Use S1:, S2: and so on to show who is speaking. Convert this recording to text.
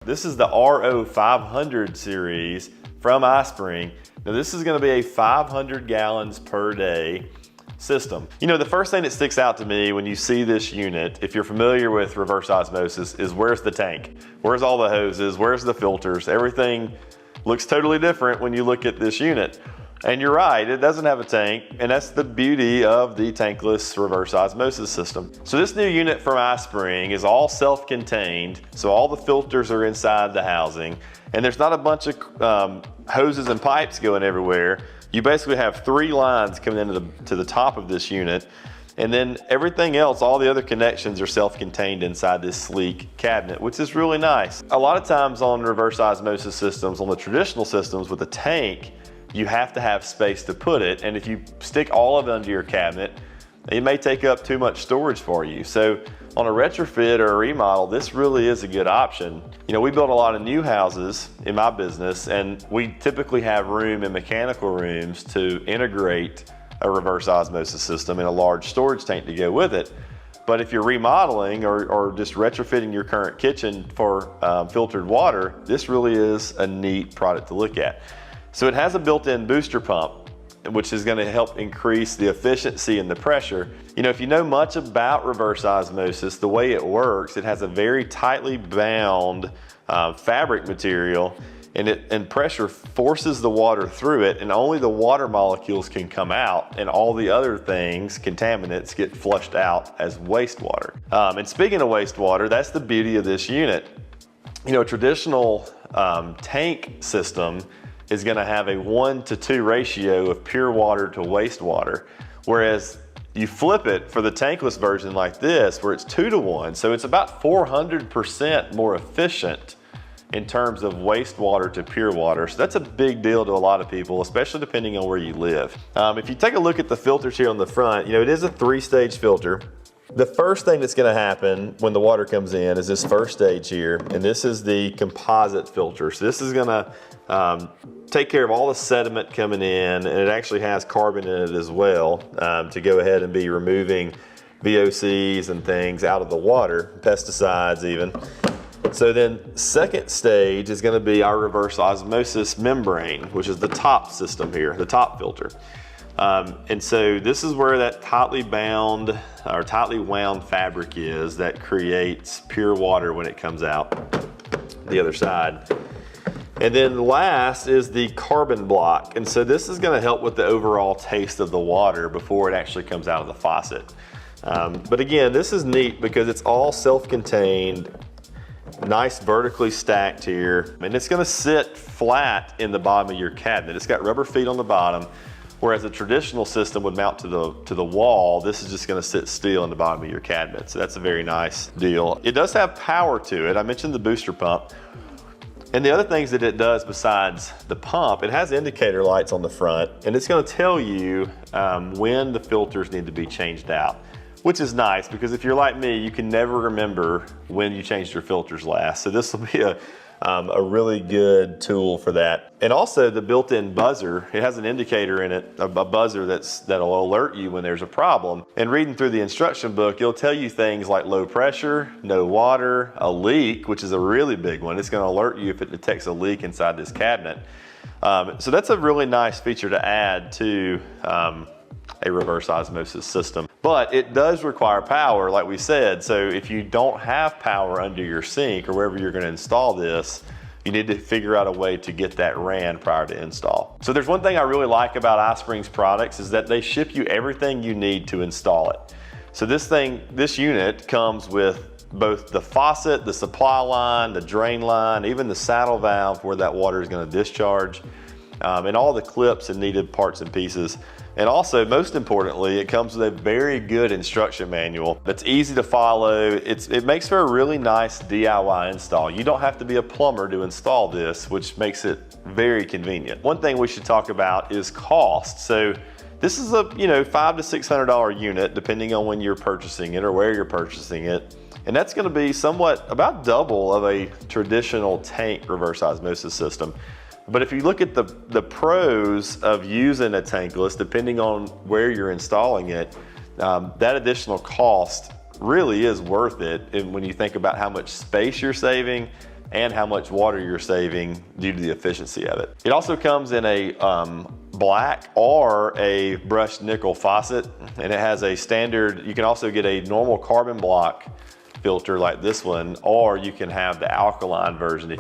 S1: This is the RO500 series from iSpring. Now this is gonna be a 500 gallons per day system. You know, the first thing that sticks out to me when you see this unit, if you're familiar with reverse osmosis, is where's the tank? Where's all the hoses? Where's the filters? Everything looks totally different when you look at this unit. And you're right, it doesn't have a tank, and that's the beauty of the tankless reverse osmosis system. So this new unit from iSpring is all self-contained, so all the filters are inside the housing, and there's not a bunch of hoses and pipes going everywhere. You basically have 3 lines coming into the top of this unit, and then everything else, all the other connections are self-contained inside this sleek cabinet, which is really nice. A lot of times on reverse osmosis systems, on the traditional systems with a tank, you have to have space to put it, and if you stick all of it under your cabinet, it may take up too much storage for you. So on a retrofit or a remodel, this really is a good option. You know, we build a lot of new houses in my business, and we typically have room in mechanical rooms to integrate a reverse osmosis system and a large storage tank to go with it. But if you're remodeling or just retrofitting your current kitchen for filtered water, this really is a neat product to look at. So it has a built-in booster pump, which is going to help increase the efficiency and the pressure. You know, if you know much about reverse osmosis, the way it works, it has a very tightly bound fabric material, and pressure forces the water through it, and only the water molecules can come out, and all the other things, contaminants, get flushed out as wastewater. And speaking of wastewater, that's the beauty of this unit. You know, a traditional tank system is gonna have a 1-to-2 ratio of pure water to wastewater. Whereas you flip it for the tankless version like this, where it's 2-to-1. So it's about 400% more efficient in terms of wastewater to pure water. So that's a big deal to a lot of people, especially depending on where you live. If you take a look at the filters here on the front, you know, it is a 3-stage filter. The first thing that's gonna happen when the water comes in is this first stage here, and this is the composite filter. So this is gonna take care of all the sediment coming in, and it actually has carbon in it as well to go ahead and be removing VOCs and things out of the water, pesticides even. So then second stage is gonna be our reverse osmosis membrane, which is the top system here, the top filter. And so this is where that tightly bound or tightly wound fabric is that creates pure water when it comes out the other side. And then last is the carbon block. And so this is gonna help with the overall taste of the water before it actually comes out of the faucet. But again, this is neat because it's all self-contained, nice vertically stacked here. And it's gonna sit flat in the bottom of your cabinet. It's got rubber feet on the bottom, whereas a traditional system would mount to the wall. This is just gonna sit still in the bottom of your cabinet. So that's a very nice deal. It does have power to it. I mentioned the booster pump. And the other things that it does besides the pump, it has indicator lights on the front, and it's gonna tell you when the filters need to be changed out, which is nice because if you're like me, you can never remember when you changed your filters last. So this will be a really good tool for that. And also the built-in buzzer, it has an indicator in it, a buzzer that'll alert you when there's a problem. And reading through the instruction book, it'll tell you things like low pressure, no water, a leak, which is a really big one. It's gonna alert you if it detects a leak inside this cabinet. So that's a really nice feature to add to a reverse osmosis system. But it does require power, like we said. So if you don't have power under your sink or wherever you're gonna install this, you need to figure out a way to get that ran prior to install. So there's one thing I really like about iSpring's products is that they ship you everything you need to install it. So this unit comes with both the faucet, the supply line, the drain line, even the saddle valve where that water is gonna discharge, and all the clips and needed parts and pieces. And also, most importantly, it comes with a very good instruction manual that's easy to follow. It makes for a really nice DIY install. You don't have to be a plumber to install this, which makes it very convenient. One thing we should talk about is cost. So this is a $500 to $600 unit, depending on when you're purchasing it or where you're purchasing it. And that's gonna be about double of a traditional tank reverse osmosis system. But if you look at the pros of using a tankless, depending on where you're installing it, that additional cost really is worth it. And when you think about how much space you're saving, and how much water you're saving due to the efficiency of it. It also comes in a black or a brushed nickel faucet, and it has a standard, you can also get a normal carbon block filter like this one, or you can have the alkaline version.